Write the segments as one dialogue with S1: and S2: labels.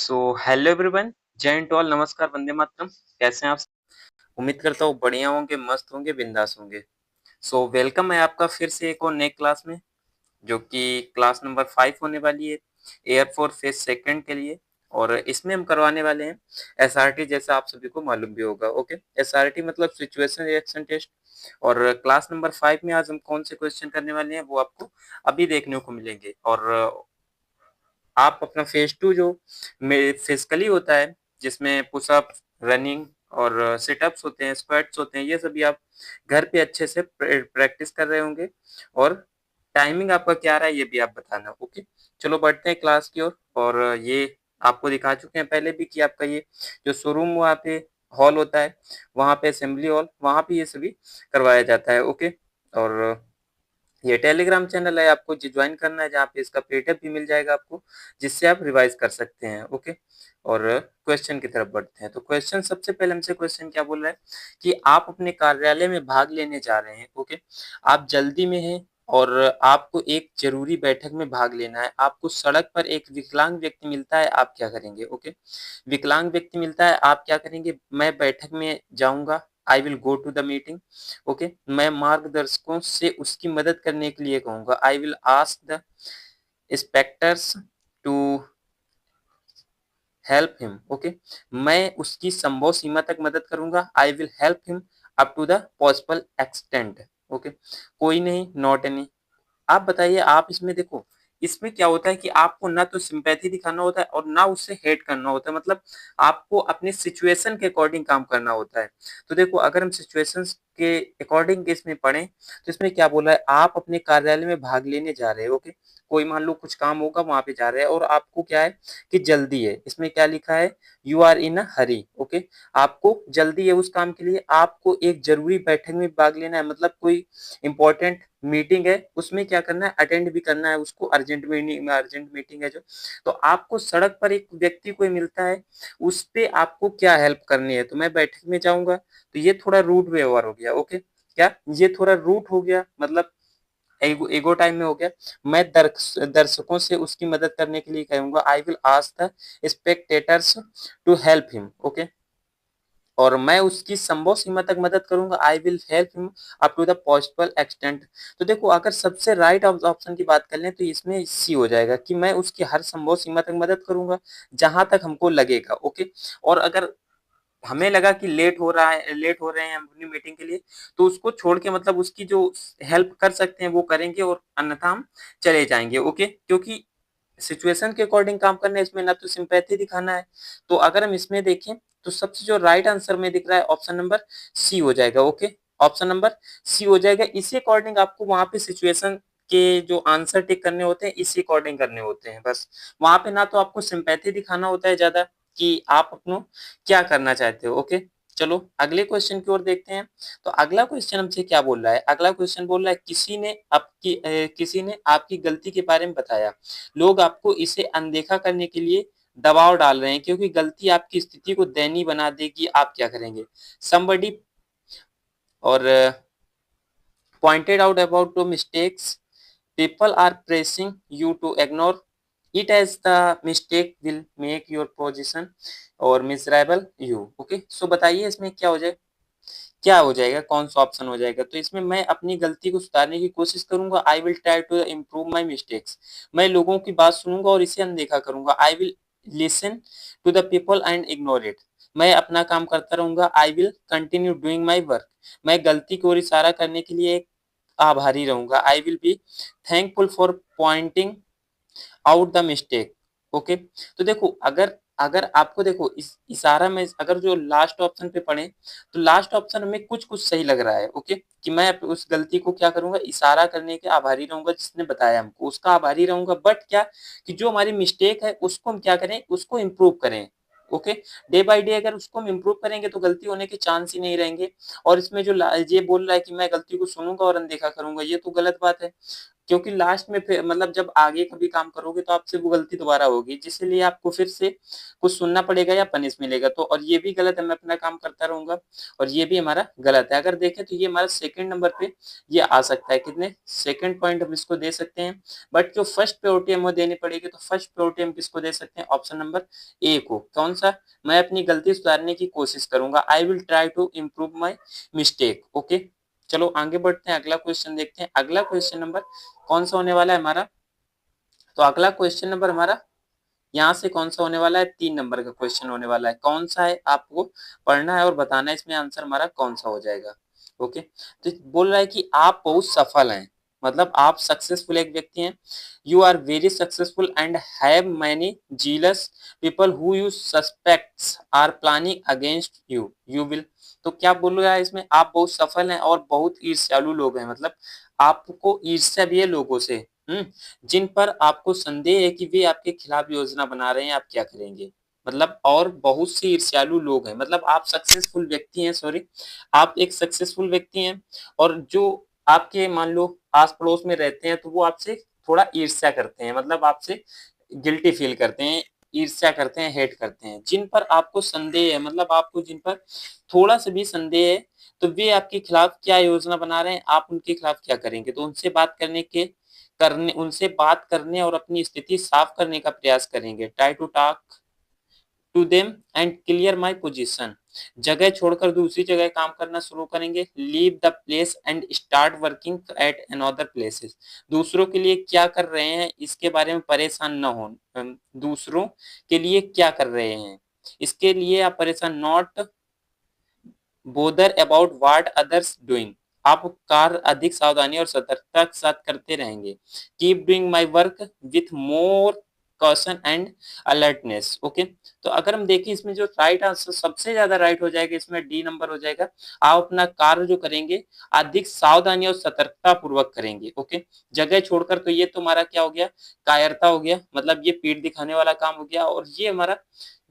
S1: Hello everyone, जय Hind to all, नमस्कार, वंदे मातरम। कैसे हैं आप? उम्मीद करता हूँ बढ़िया होंगे, मस्त होंगे, बिंदास होंगे। वेलकम है आपका फिर से एक और नए क्लास में, जो कि क्लास नंबर 5 होने वाली है एयरफोर्स फेज सेकंड के लिए। और इसमें हम करवाने वाले हैं एसआरटी, जैसा आप सभी को मालूम भी होगा। ओके, एसआरटी मतलब सिचुएशन रिएक्शन टेस्ट। और क्लास नंबर 5 में आज हम कौन से क्वेश्चन करने वाले हैं वो आपको अभी देखने को मिलेंगे। और आप अपना फेज 2 जो फिजिकली होता है, जिसमें पुशअप, रनिंग और सिटअप्स होते हैं, स्क्वाट्स होते हैं, ये सभी आप घर पे अच्छे से प्रैक्टिस कर रहे होंगे। और टाइमिंग आपका क्या रहा है ये भी आप बताना। ओके, चलो बढ़ते हैं क्लास की ओर। और ये आपको दिखा चुके हैं पहले भी कि आपका ये जो शोरूम वहाँ पे हॉल होता है, वहाँ पे असेंबली हॉल, वहाँ पे ये सभी करवाया जाता है। ओके, और ये टेलीग्राम चैनल है, आपको ज्वाइन करना है, जहाँ पे इसका पीडीएफ भी मिल जाएगा आपको, जिससे आप रिवाइज कर सकते हैं। ओके, और क्वेश्चन की तरफ बढ़ते हैं। तो क्वेश्चन सबसे पहले हमसे क्वेश्चन क्या बोल रहा है कि आप अपने कार्यालय में भाग लेने जा रहे हैं। ओके, आप जल्दी में हैं और आपको एक जरूरी बैठक में भाग लेना है। आपको सड़क पर एक विकलांग व्यक्ति मिलता है, आप क्या करेंगे? ओके, विकलांग व्यक्ति मिलता है, आप क्या करेंगे? मैं बैठक में जाऊंगा, I will go to the meeting. Okay, मैं मार्गदर्शकों से उसकी मदद करने के लिए कहूंगा, I will ask the inspectors to help him. Okay, मैं उसकी संभव सीमा तक मदद करूंगा, I will help him up to the possible extent. Okay, कोई नहीं, नॉट एनी। आप बताइए, आप इसमें देखो, इसमें क्या होता है कि आपको ना तो सिंपैथी दिखाना होता है और ना उससे हेट करना होता है। मतलब आपको अपनी सिचुएशन के अकॉर्डिंग काम करना होता है। तो देखो, अगर हम सिचुएशंस के अकॉर्डिंग इसमें पढ़ें तो इसमें क्या बोला है, आप अपने कार्यालय में भाग लेने जा रहे हो। ओके, कोई मान लो कुछ काम होगा, वहां पे जा रहे हैं और आपको क्या है कि जल्दी है। इसमें क्या लिखा है, you are in a hurry. Okay, आपको जल्दी है उस काम के लिए, आपको एक जरूरी बैठक में भाग लेना है, मतलब कोई इंपॉर्टेंट मीटिंग है, उसमें क्या करना है, अटेंड भी करना है उसको। अर्जेंट मीटिंग है जो, तो आपको सड़क पर एक व्यक्ति कोई मिलता है, उस पे आपको क्या हेल्प करनी है। तो मैं बैठक में जाऊंगा, तो ये थोड़ा रूड व्यवहार हो गया। ओके, क्या ये थोड़ा रूड हो गया, मतलब ईगो टाइम में हो गया। मैं दर्शकों से उसकी मदद करने के लिए कहूंगा, I will ask the spectators to help him. Okay, और मैं उसकी संभव सीमा तक मदद करूंगा, I will help him up to the possible extent. तो देखो, अगर सबसे राइट ऑप्शन की बात कर लें तो इसमें सी हो जाएगा कि मैं उसकी हर संभव सीमा तक मदद करूंगा, जहां तक हमको लगेगा। ओके, और अगर हमें लगा कि लेट हो रहे हैं हम अपनी मीटिंग के लिए, तो उसको छोड़ के मतलब उसकी जो हेल्प कर सकते हैं वो करेंगे, और अन्यथा हम चले जाएंगे। ओके, क्योंकि सिचुएशन के अकॉर्डिंग काम करना है, इसमें ना तो सिंपैथी दिखाना है। तो अगर हम इसमें देखें तो सबसे जो राइट आंसर में दिख रहा है ऑप्शन नंबर सी हो जाएगा। ओके, ऑप्शन नंबर सी हो जाएगा। इसी अकॉर्डिंग आपको वहां पे सिचुएशन के जो आंसर टिक करने होते हैं, इसी अकॉर्डिंग करने होते हैं बस। वहां पे ना तो आपको सिंपैथी दिखाना होता है ज्यादा कि आप अपनो क्या करना चाहते हो। ओके, चलो अगले क्वेश्चन की ओर देखते हैं। तो अगला क्वेश्चन हमसे क्या बोल रहा है, अगला क्वेश्चन बोल रहा है किसी ने आपकी गलती के बारे में बताया, लोग आपको इसे अनदेखा करने के लिए दबाव डाल रहे हैं क्योंकि गलती आपकी स्थिति को दयनीय बना देगी, आप क्या करेंगे? somebody और pointed out about two mistakes, people are pressing you to ignore it as the mistake will make your position और miserable you। ओके, सो बताइए इसमें क्या हो जाए, क्या हो जाएगा, कौन सा ऑप्शन हो जाएगा? तो इसमें मैं अपनी गलती को सुधारने की कोशिश करूंगा, I will try to improve my mistakes. मैं लोगों की बात सुनूंगा और इसे अनदेखा करूंगा, I will listen to the people and ignore it. मैं अपना काम करता रहूंगा, I will continue doing my work. मैं गलती की ओर इशारा करने के लिए एक आभारी रहूंगा, I will be thankful for pointing out the mistake. Okay, तो देखो, अगर अगर आपको देखो इस इशारा में अगर जो लास्ट ऑप्शन पे पढ़े, तो लास्ट ऑप्शन में कुछ कुछ सही लग रहा है। ओके, कि मैं उस गलती को क्या करूंगा, इशारा करने के आभारी रहूंगा, जिसने बताया हमको उसका आभारी रहूंगा। बट क्या कि जो हमारी मिस्टेक है उसको हम क्या करें, उसको इम्प्रूव करें। ओके, डे बाय डे अगर उसको हम इम्प्रूव करेंगे तो गलती होने के चांस ही नहीं रहेंगे। और इसमें जो ये बोल रहा है कि मैं गलती को सुनूंगा और अनदेखा करूंगा, ये तो गलत बात है। क्योंकि लास्ट में फिर मतलब जब आगे कभी काम करोगे तो आपसे वो गलती दोबारा होगी, जिसलिए आपको फिर से कुछ सुनना पड़ेगा या पनिश मिलेगा। तो और ये भी गलत है, मैं अपना काम करता रहूंगा और ये भी हमारा गलत है। अगर देखें तो ये हमारा सेकंड नंबर पे ये आ सकता है, कितने सेकंड पॉइंट हम इसको दे सकते हैं। बट जो फर्स्ट प्रायोरिटी हमें देनी पड़ेगी, तो फर्स्ट प्रायोरिटी हम किसको दे सकते हैं, ऑप्शन नंबर ए को। कौन सा, मैं अपनी गलती सुधारने की कोशिश करूंगा, I will try to improve my mistake. Okay, चलो आगे बढ़ते हैं, अगला क्वेश्चन देखते हैं। अगला क्वेश्चन नंबर कौन सा होने वाला है हमारा, तो अगला क्वेश्चन नंबर हमारा यहाँ से कौन सा होने वाला है, 3 नंबर का क्वेश्चन होने वाला है। कौन सा है आपको पढ़ना है और बताना है इसमें आंसर हमारा कौन सा हो जाएगा। ओके, तो बोल रहा है कि आप बहुत सफल हैं, मतलब आप सक्सेसफुल एक व्यक्ति हैं। You are very successful and have many jealous people who you suspects are planning against you, you will. तो क्या बोल रहा है इसमें, आप बहुत सफल हैं और बहुत ईर्ष्यालु लोग हैं, मतलब आपको ईर्ष्या भी है लोगों से, जिन पर आपको संदेह है कि वे आपके खिलाफ योजना बना रहे हैं, आप क्या करेंगे। मतलब और बहुत से ईर्ष्यालु लोग हैं, मतलब आप सक्सेसफुल व्यक्ति हैं, सॉरी आप एक सक्सेसफुल व्यक्ति हैं, और जो आपके मान लो आस पड़ोस में रहते हैं तो वो आपसे थोड़ा ईर्ष्या करते हैं, मतलब आपसे गिल्टी फील करते हैं, ईर्ष्या करते हैं, हेट करते हैं। जिन पर आपको संदेह है, मतलब आपको जिन पर थोड़ा सा भी संदेह है, तो वे आपके खिलाफ क्या योजना बना रहे हैं, आप उनके खिलाफ क्या करेंगे। तो उनसे बात करने उनसे बात करने और अपनी स्थिति साफ करने का प्रयास करेंगे। Try to talk to them and clear my position. जगह छोड़कर दूसरी जगह काम करना शुरू करेंगे। Leave the place and start working at another places. दूसरों के लिए क्या कर रहे हैं इसके बारे में परेशान न हो, दूसरों के लिए क्या कर रहे हैं इसके लिए आप परेशान, not bother about what others doing. आप कार्य अधिक सावधानी और सतर्कता के साथ करते रहेंगे। Keep doing my work with more caution and alertness. Okay, तो अगर हम देखें इसमें जो राइट आंसर सबसे ज्यादा राइट हो जाएगा, इसमें डी नंबर हो जाएगा। आप अपना कार्य जो करेंगे अधिक सावधानी और सतर्कता पूर्वक करेंगे। ओके, जगह छोड़कर, तो ये तुम्हारा क्या हो गया, कायरता हो गया, मतलब ये पीठ दिखाने वाला काम हो गया, और ये हमारा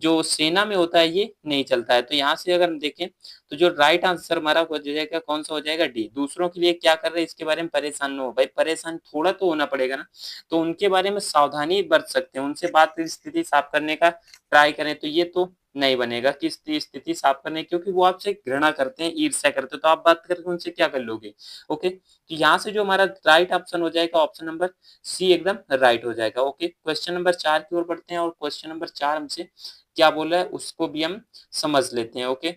S1: जो सेना में होता है ये नहीं चलता है। तो यहाँ से अगर हम देखें तो जो राइट आंसर हमारा हो जाएगा कौन सा हो जाएगा, डी। दूसरों के लिए क्या कर रहे हैं इसके बारे में परेशान न हो, भाई परेशान थोड़ा तो होना पड़ेगा ना, तो उनके बारे में सावधानी बरत सकते हैं, उनसे बात स्थिति साफ करने का ट्राई करें। तो ये तो नहीं बनेगा कि स्थिति साफ करने, क्योंकि वो आपसे घृणा करते हैं, ईर्ष्या करते हैं, तो आप बात करके उनसे क्या कर लोगे। ओके, तो यहाँ से जो हमारा राइट ऑप्शन हो जाएगा ऑप्शन नंबर सी एकदम राइट हो जाएगा। ओके, क्वेश्चन नंबर 4 की ओर बढ़ते हैं, और क्वेश्चन नंबर 4 हमसे क्या बोल रहा है उसको भी हम समझ लेते हैं। ओके,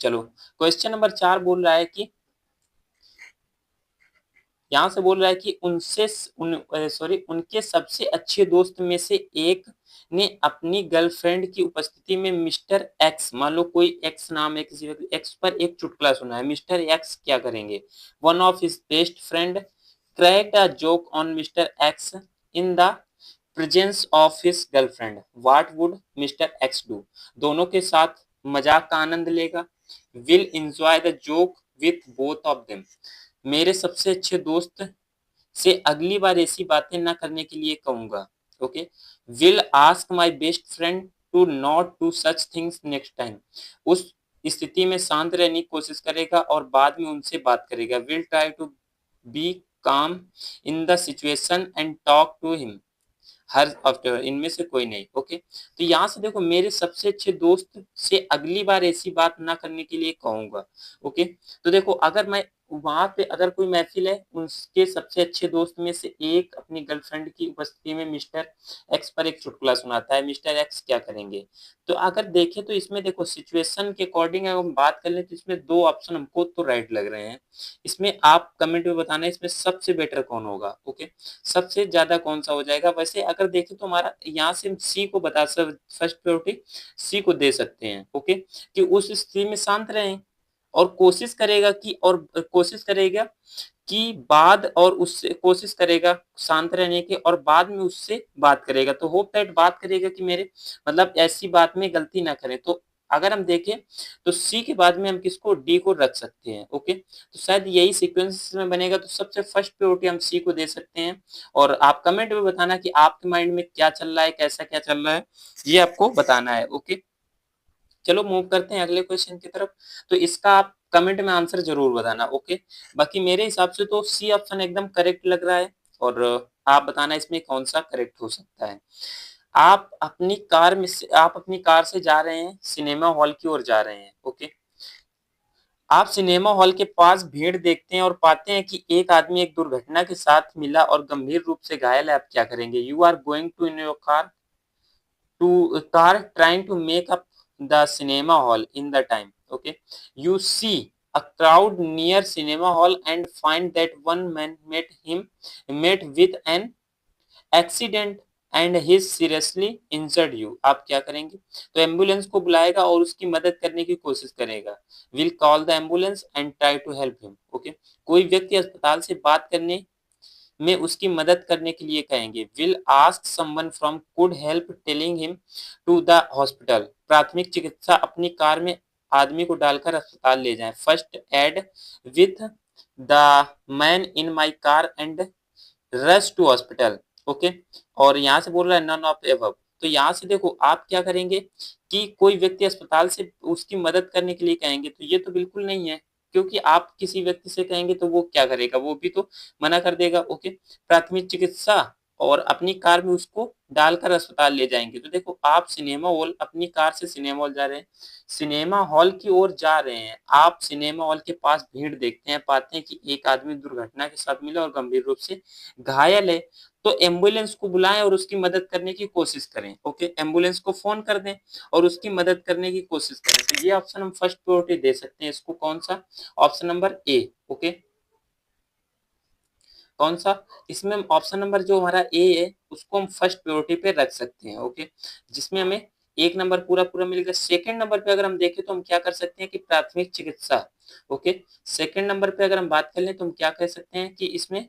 S1: चलो क्वेश्चन नंबर 4 बोल रहा है कि यहाँ से बोल रहा है कि उनके सबसे अच्छे दोस्त में से एक ने अपनी गर्लफ्रेंड की उपस्थिति में मिस्टर एक्स, मान लो कोई एक्स नाम है किसी व्यक्ति, एक्स पर एक चुटकुला सुना है। मिस्टर एक्स क्या करेंगे, one of his best friend cracked a joke on mister x in the presence of his girlfriend, what would mister x do. दोनों के साथ मजाक का आनंद लेगा, will enjoy the joke with both of them. मेरे सबसे अच्छे दोस्त से अगली बार ऐसी बातें ना करने के लिए कहूंगा। Okay, will ask my best friend to not do such things next time. उस स्थिति में शांत रहने की कोशिश करेगा और बाद में उनसे बात करेगा। Will try to be calm in the situation and talk to him. हर आफ्टर इनमें से कोई नहीं। ओके, तो यहाँ से देखो, मेरे सबसे अच्छे दोस्त से अगली बार ऐसी बात ना करने के लिए कहूंगा। ओके, तो देखो अगर मैं वहां पे अगर कोई महफिल है, उसके सबसे अच्छे दोस्त में से एक अपनी गर्लफ्रेंड की उपस्थिति में मिस्टर एक्स पर एक चुटकुला सुनाता है, मिस्टर एक्स क्या करेंगे। तो अगर देखें तो इसमें देखो सिचुएशन के अकॉर्डिंग अगर हम बात कर ले तो इसमें दो ऑप्शन हमको तो राइट लग रहे हैं। इसमें आप कमेंट में बताना इसमें सबसे बेटर कौन होगा। ओके, सबसे ज्यादा कौन सा हो जाएगा। वैसे अगर देखें तो हमारा यहाँ से हम सी को बता सकते, फर्स्ट प्रायोरिटी सी को दे सकते हैं। ओके, कि उस स्थिति में शांत रहें और कोशिश करेगा कि बाद और उससे कोशिश करेगा शांत रहने की, और बाद में उससे बात करेगा। तो होप दैट बात करेगा कि मेरे मतलब ऐसी बात में गलती ना करें। तो अगर हम देखें तो सी के बाद में हम किसको, डी को रख सकते हैं। ओके, तो शायद यही सीक्वेंस में बनेगा, तो सबसे फर्स्ट प्रायोरिटी हम सी को दे सकते हैं। और आप कमेंट में बताना कि आपके माइंड में क्या चल रहा है, कैसा क्या चल रहा है, ये आपको बताना है। ओके, चलो मूव करते हैं अगले क्वेश्चन की तरफ। तो इसका आप कमेंट में आंसर जरूर बताना। ओके, बाकी मेरे हिसाब से तो सी ऑप्शन एकदम करेक्ट लग रहा है, और आप बताना इसमें कौन सा करेक्ट हो सकता है। आप अपनी कार से जा रहे हैं, सिनेमा हॉल की ओर जा रहे हैं। ओके, आप सिनेमा हॉल के पास भीड़ देखते हैं और पाते हैं कि एक आदमी एक दुर्घटना के साथ मिला और गंभीर रूप से घायल है। आप क्या करेंगे? You are going to in your car trying to make up the cinema hall in the time. Okay, you see a crowd near cinema hall and find that one man met with an accident and he seriously injured you. आप क्या करेंगे? तो ambulance को बुलाएगा और उसकी मदद करने की कोशिश करेगा। will call the ambulance and try to help him. Okay, कोई व्यक्ति अस्पताल से बात करने में उसकी मदद करने के लिए कहेंगे। Will ask someone from could help telling him to the hospital. प्राथमिक चिकित्सा अपनी कार में आदमी को डालकर अस्पताल ले जाएं। First aid with the man in my car and rush to hospital. Okay, और यहाँ से बोल रहा है नन ऑफ एबव। तो यहाँ से देखो आप क्या करेंगे कि कोई व्यक्ति अस्पताल से उसकी मदद करने के लिए कहेंगे, तो ये तो बिल्कुल नहीं है, क्योंकि आप किसी व्यक्ति से कहेंगे तो वो क्या करेगा? वो भी तो मना कर देगा। ओके, प्राथमिक चिकित्सा और अपनी कार में उसको डालकर अस्पताल ले जाएंगे। तो देखो आप सिनेमा हॉल, अपनी कार से सिनेमा हॉल जा रहे हैं, सिनेमा हॉल की ओर जा रहे हैं, आप सिनेमा हॉल के पास भीड़ देखते हैं, पाते हैं कि एक आदमी दुर्घटना के साथ मिला और गंभीर रूप से घायल है। तो एम्बुलेंस को बुलाएं और उसकी मदद करने की कोशिश करें। ओके, एम्बुलेंस को फोन कर दें और उसकी मदद करने की कोशिश करें। तो ये ऑप्शन हम फर्स्ट प्रायोरिटी दे सकते हैं इसको। कौन सा? Option number A. ओके, कौन सा? इसमें हम ऑप्शन नंबर जो हमारा ए है उसको हम फर्स्ट प्रायोरिटी पे रख सकते हैं। ओके, जिसमें हमें एक नंबर पूरा पूरा मिलेगा। सेकंड नंबर पे अगर हम देखें तो हम क्या कर सकते हैं कि प्राथमिक चिकित्सा। ओके, सेकंड नंबर पे अगर हम बात कर लें तो हम क्या कह सकते हैं कि इसमें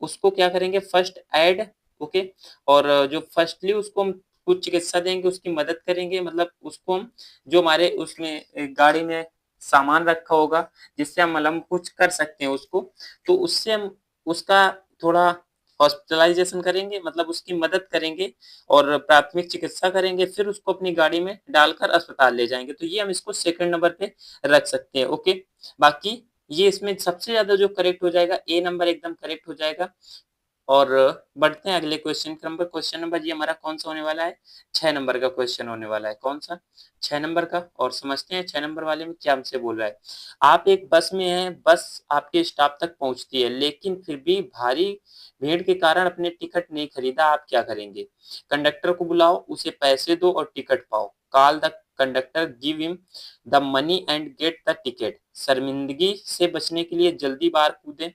S1: उसको क्या करेंगे? First aid. ओके, और जो फर्स्टली उसको हम कुछ चिकित्सा देंगे, उसकी मदद करेंगे, मतलब उसको हम जो हमारे उसमें गाड़ी में सामान रखा होगा जिससे हम मलम कुछ कर सकते हैं उसको, तो उससे हम उसका थोड़ा हॉस्पिटलाइजेशन करेंगे, मतलब उसकी मदद करेंगे और प्राथमिक चिकित्सा करेंगे, फिर उसको अपनी गाड़ी में डालकर अस्पताल ले जाएंगे। तो ये हम इसको सेकंड नंबर पे रख सकते हैं। ओके, बाकी ये इसमें सबसे ज्यादा जो करेक्ट हो जाएगा, ए नंबर एकदम करेक्ट हो जाएगा। और बढ़ते हैं अगले क्वेश्चन के नंबर। क्वेश्चन नंबर ये हमारा कौन सा होने वाला है? 6 नंबर का क्वेश्चन होने वाला है। कौन सा? 6 नंबर का। और समझते हैं 6 नंबर वाले में क्या हमसे बोल रहा है। आप एक बस में हैं, बस आपके स्टॉप तक पहुंचती है, लेकिन फिर भी भारी भीड़ के कारण अपने टिकट नहीं खरीदा। आप क्या करेंगे? कंडक्टर को बुलाओ, उसे पैसे दो और टिकट पाओ। Call the conductor, give him the money and get the ticket. शर्मिंदगी से बचने के लिए जल्दी बाहर कूदें।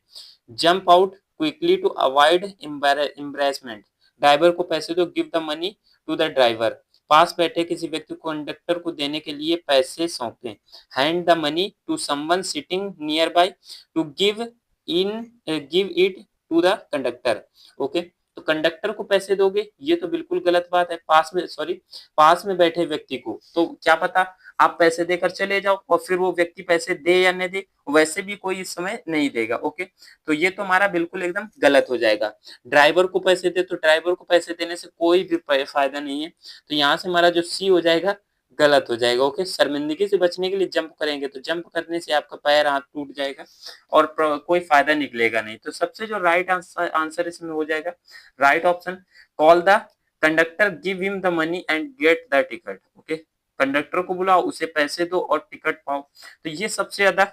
S1: Jump out quickly to avoid embarrassment. Driver को पैसे दो, give the money to the driver. पास बैठे किसी व्यक्ति को कंडक्टर को देने के लिए पैसे सौंपें। Hand the money to someone sitting nearby to give it to the conductor. Okay, तो कंडक्टर को पैसे दोगे, ये तो बिल्कुल गलत बात है। पास में बैठे व्यक्ति को तो क्या पता आप पैसे देकर चले जाओ और फिर वो व्यक्ति पैसे दे या नहीं दे, वैसे भी कोई इस समय नहीं देगा। ओके, तो ये तो हमारा बिल्कुल एकदम गलत हो जाएगा। ड्राइवर को पैसे दे, तो ड्राइवर को पैसे देने से कोई भी फायदा नहीं है। तो यहाँ से हमारा जो सी हो जाएगा गलत हो जाएगा। ओके, शर्मिंदगी से बचने के लिए जंप करेंगे, तो जंप करने से आपका पैर हाथ टूट जाएगा और कोई फायदा निकलेगा नहीं। तो सबसे जो राइट आंसर इसमें हो जाएगा right option, call the conductor, give him the money and get the ticket. Okay, conductor को बुलाओ, उसे पैसे दो और टिकट पाओ। तो ये सबसे ज्यादा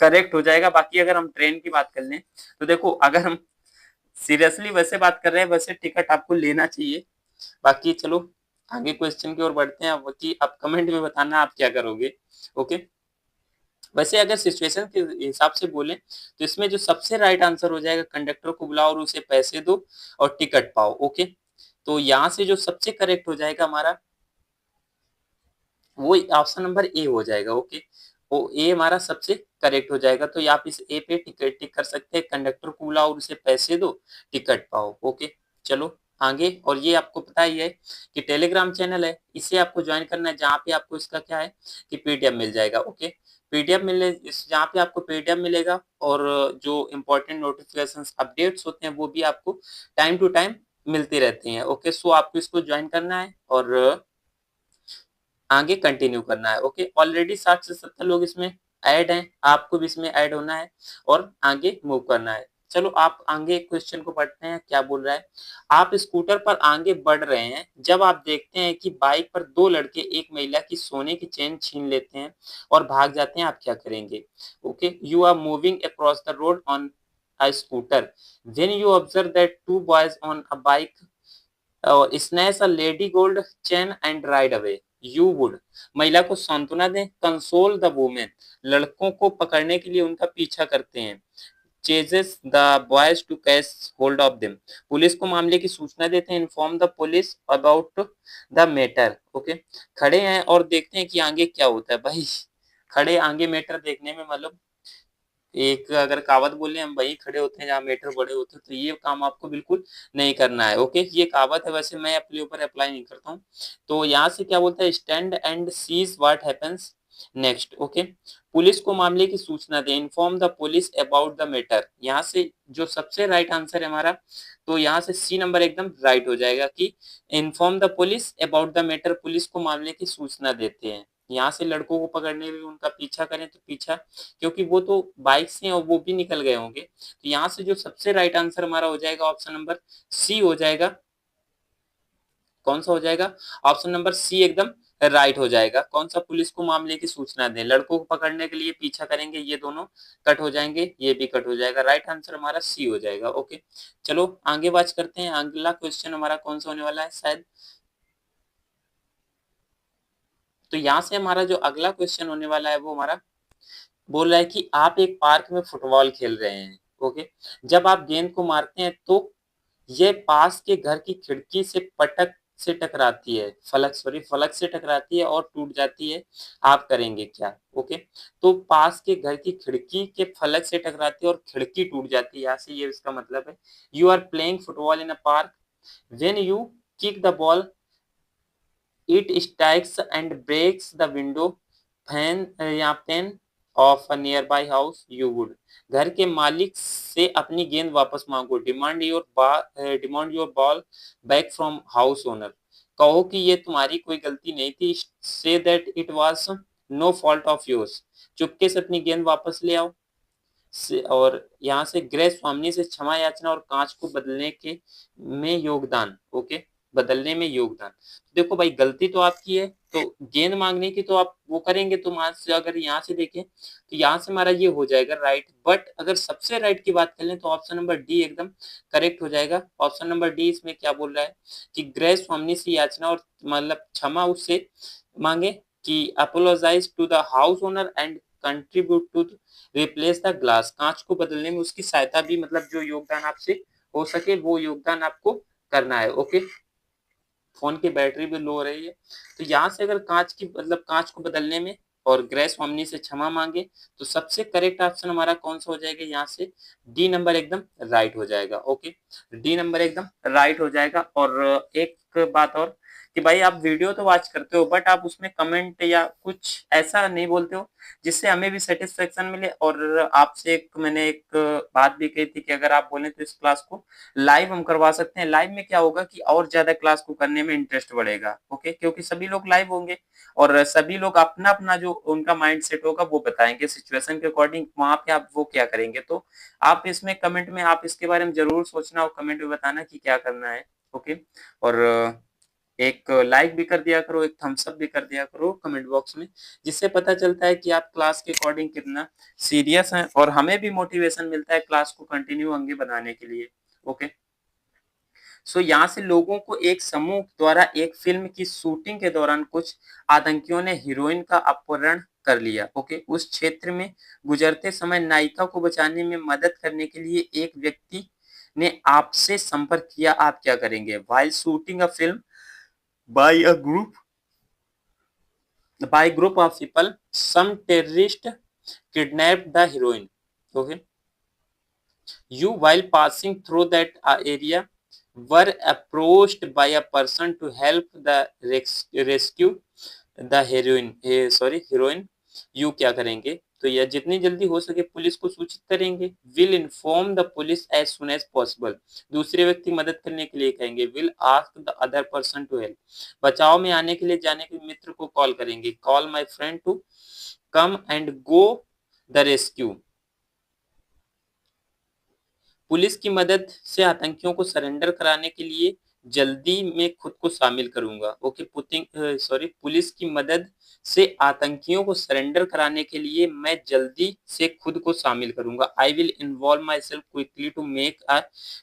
S1: करेक्ट हो जाएगा। बाकी अगर हम ट्रेन की बात कर लें तो देखो, अगर हम सीरियसली वैसे बात कर रहे हैं, वैसे टिकट आपको लेना चाहिए। बाकी चलो आगे क्वेश्चन की ओर बढ़ते हैं। बाकी आप कमेंट में बताना आप क्या करोगे। ओके, वैसे अगर सिचुएशन के हिसाब से बोले तो इसमें जो सबसे राइट आंसर हो जाएगा, कंडक्टर को बुलाओ और उसे पैसे दो और टिकट पाओ। ओके, तो यहाँ से जो सबसे करेक्ट हो जाएगा हमारा वो ऑप्शन नंबर ए हो जाएगा। ओके, वो ए हमारा सबसे करेक्ट हो जाएगा। तो आप इस ए पे टिक कर सकते हैं, कंडक्टर को बुलाओ और उसे पैसे दो, टिकट पाओ। ओके, चलो आगे। और ये आपको पता ही है कि टेलीग्राम चैनल है, इसे आपको ज्वाइन करना है, जहाँ पे आपको इसका क्या है कि पीडीएफ मिल जाएगा। ओके, पीडीएफ मिलने जहाँ पे आपको पीडीएफ मिलेगा और जो इम्पोर्टेंट नोटिफिकेशन अपडेट्स होते हैं वो भी आपको टाइम टू टाइम मिलती रहती हैं। ओके, सो आपको इसको ज्वाइन करना है और आगे कंटिन्यू करना है। ओके, ऑलरेडी 60 से 70 लोग इसमें ऐड हैं, आपको भी इसमें ऐड होना है और आगे मूव करना है। चलो आप आगे क्वेश्चन को पढ़ते हैं, क्या बोल रहा है। आप स्कूटर पर आगे बढ़ रहे हैं, जब आप देखते हैं कि बाइक पर दो लड़के एक महिला की सोने की चेन छीन लेते हैं और भाग जाते हैं, आप क्या करेंगे। Okay, you are moving across the road on a scooter, when you observe that two boys on a bike snatch a lady gold chain and ride away, you would. महिला को सांत्वना दें, कंसोल द वुमेन, लड़कों को पकड़ने के लिए उनका पीछा करते हैं, chases the boys to catch hold of them, police को मामले की सूचना देते हैं, inform the police about the matter. Okay, खड़े हैं और देखते हैं कि आगे क्या होता है भाई। खड़े आगे मैटर देखने में मतलब एक अगर कहावत बोले हम वही खड़े होते हैं जहाँ मैटर बड़े होते हैं, तो ये काम आपको बिल्कुल नहीं करना है। ओके, ये कहावत है, वैसे मैं अपने ऊपर अप्लाई नहीं करता हूँ। तो यहाँ से क्या बोलता है, stand and sees what happens next. Okay, police को मामले की सूचना दे, inform the police about the matter. यहाँ से जो सबसे राइट आंसर है हमारा, तो यहाँ से सी नंबर एकदम राइट हो जाएगा कि inform the police about the matter, police को मामले की सूचना देते हैं। यहाँ से लड़कों को पकड़ने में उनका पीछा करें, तो पीछा क्योंकि वो तो बाइक से हैं और वो भी निकल गए होंगे, तो यहाँ से जो सबसे राइट आंसर हमारा हो जाएगा ऑप्शन नंबर सी हो जाएगा। कौन सा हो जाएगा, ऑप्शन नंबर सी एकदम राइट हो जाएगा। कौन सा, पुलिस को मामले की सूचना दें, लड़कों को पकड़ने के लिए पीछा करेंगे, ये दोनों कट हो जाएंगे, ये भी कट हो जाएगा, राइट आंसर हमारा सी हो जाएगा। ओके, चलो आगे बात करते हैं। अगला क्वेश्चन हमारा कौन सा होने वाला है शायद, तो यहाँ से हमारा जो अगला क्वेश्चन होने वाला है वो हमारा बोल रहा है कि आप एक पार्क में फुटबॉल खेल रहे हैं। ओके, जब आप गेंद को मारते हैं तो यह पास के घर की खिड़की से पटक से टकराती है, फलक से टकराती है और टूट जाती है, आप करेंगे क्या। ओके, तो पास के घर की खिड़की के फलक से टकराती है और खिड़की टूट जाती है, यहाँ से ये इसका मतलब है you are playing football in a park, when you kick the ball it strikes and breaks the window fan या pane of a nearby house, you would. घर के मालिक से अपनी गेंद वापस मांगो, demand your ball back from house owner, कहो कि ये तुम्हारी कोई गलती नहीं थी, say that it was no fault of yours, चुपके से अपनी गेंद वापस ले आओ। और यहाँ से गृह स्वामी से क्षमा याचना और कांच को बदलने के में योगदान। ओके, बदलने में योगदान, देखो भाई गलती तो आपकी है, तो गेंद मांगने की तो आप वो करेंगे, तो वहां से अगर यहाँ से देखें तो यहाँ से हमारा ये हो जाएगा राइट, बट अगर सबसे राइट की बात कर लें तो ऑप्शन नंबर डी एकदम करेक्ट हो जाएगा। ऑप्शन नंबर डी इसमें क्या बोल रहा है कि गृह स्वामी से याचना और मतलब क्षमा उससे मांगे कि apologise to the house owner and contribute to replace the glass, कांच को बदलने में उसकी सहायता भी, मतलब जो योगदान आपसे हो सके वो योगदान आपको करना है। ओके, फोन की बैटरी भी लो हो रही है, तो यहाँ से अगर कांच की मतलब कांच को बदलने में और गृह स्वामी से क्षमा मांगे, तो सबसे करेक्ट ऑप्शन हमारा कौन सा हो जाएगा, यहाँ से डी नंबर एकदम राइट हो जाएगा। ओके, डी नंबर एकदम राइट हो जाएगा। और एक बात और कि भाई आप वीडियो तो वॉच करते हो, बट आप उसमें कमेंट या कुछ ऐसा नहीं बोलते हो जिससे हमें भी सेटिस्फेक्शन मिले। और आपसे एक मैंने एक बात भी कही थी कि अगर आप बोले तो इस क्लास को लाइव हम करवा सकते हैं, लाइव में क्या होगा कि और ज्यादा क्लास को करने में इंटरेस्ट बढ़ेगा। ओके, क्योंकि सभी लोग लाइव होंगे और सभी लोग अपना अपना जो उनका माइंड सेट होगा वो बताएंगे सिचुएशन के अकॉर्डिंग, वहां पे आप वो क्या करेंगे। तो आप इसमें कमेंट में आप इसके बारे में जरूर सोचना और कमेंट में बताना कि क्या करना है। ओके, और एक लाइक भी कर दिया करो, एक थम्स अप भी कर दिया करो कमेंट बॉक्स में, जिससे पता चलता है कि आप क्लास के अकॉर्डिंग कितना सीरियस हैं और हमें भी मोटिवेशन मिलता है क्लास को कंटिन्यू आगे बनाने के लिए। ओके, सो यहाँ से लोगों को एक समूह द्वारा एक फिल्म की शूटिंग के दौरान कुछ आतंकियों ने हीरोइन का अपहरण कर लिया। ओके, उस क्षेत्र में गुजरते समय नायिका को बचाने में मदद करने के लिए एक व्यक्ति ने आपसे संपर्क किया, आप क्या करेंगे। While shooting a film by a group by group of people, some terrorist kidnapped the heroine. Okay, you while passing through that area were approached by a person to help the rescue the heroine, sorry heroine, you क्या करेंगे। तो यह जितनी जल्दी हो सके police को सूचित करेंगे, will inform the police as soon as possible, दूसरे व्यक्ति मदद करने के लिए कहेंगे, will ask the other person to help, बचाव में आने के लिए जाने के मित्र को कॉल करेंगे, call my friend to come and go the rescue. Police की मदद से आतंकियों को सरेंडर कराने के लिए जल्दी में खुद को शामिल करूंगा। ओके, पुलिस की मदद से आतंकियों को सरेंडर कराने के लिए मैं जल्दी से खुद को शामिल करूंगा। I will involve my self quickly to make a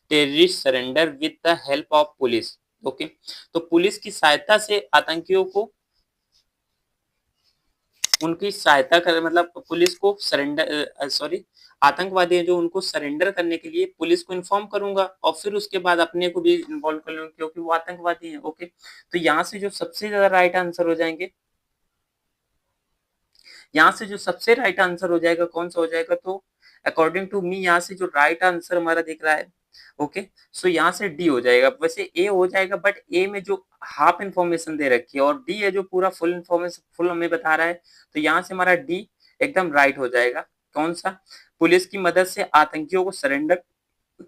S1: terrorist surrender with the help of police. Okay, तो पुलिस की सहायता से आतंकियों को उनकी सहायता कर मतलब पुलिस को सरेंडर आतंकवादी हैं जो उनको सरेंडर करने के लिए पुलिस को इन्फॉर्म करूंगा और फिर उसके बाद अपने को भी इन्वॉल्व कर लूंगा क्योंकि वो आतंकवादी हैं। ओके, तो यहाँ से जो सबसे ज्यादा राइट आंसर हो जाएंगे, यहाँ से जो सबसे राइट आंसर हो जाएगा कौन सा हो जाएगा, तो अकॉर्डिंग टू मी यहाँ से जो राइट आंसर हमारा दिख रहा है, ओके, सो यहाँ से डी हो जाएगा। वैसे ए हो जाएगा बट ए में जो हाफ इंफॉर्मेशन दे रखी है और डी है जो पूरा फुल इंफॉर्मेशन फुल हमें बता रहा है, तो यहाँ से हमारा डी एकदम राइट हो जाएगा। कौन सा, पुलिस की मदद से आतंकियों को सरेंडर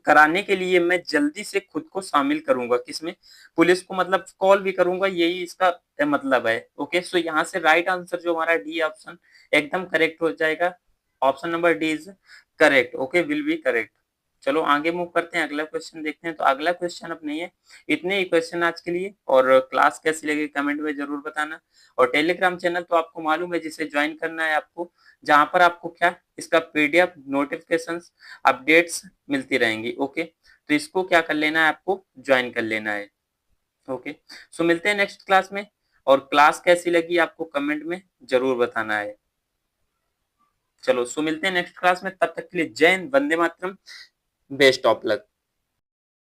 S1: कराने के लिए मैं जल्दी से खुद को शामिल करूंगा। किसमें, पुलिस को मतलब कॉल भी करूंगा, यही इसका मतलब है। ओके, सो यहाँ से राइट आंसर जो हमारा डी ऑप्शन एकदम करेक्ट हो जाएगा। Option number D is correct. Okay, will be correct. चलो आगे मूव करते हैं, अगला क्वेश्चन देखते हैं। तो अगला क्वेश्चन अपने ये इतने ही क्वेश्चन आज के लिए, और क्लास कैसी लगी कमेंट में जरूर बताना। और टेलीग्राम चैनल तो आपको मालूम है जिसे ज्वाइन करना है आपको, जहां पर आपको क्या इसका पीडीएफ नोटिफिकेशंस अपडेट्स मिलती रहेंगी। ओके, तो इसको क्या कर लेना है, आपको ज्वाइन कर लेना है। ओके, सो मिलते हैं नेक्स्ट क्लास में, और क्लास कैसी लगी आपको कमेंट में जरूर बताना है। चलो सो मिलते हैं नेक्स्ट क्लास में, तब तक के लिए जय Hind, Vande Mataram, best of luck.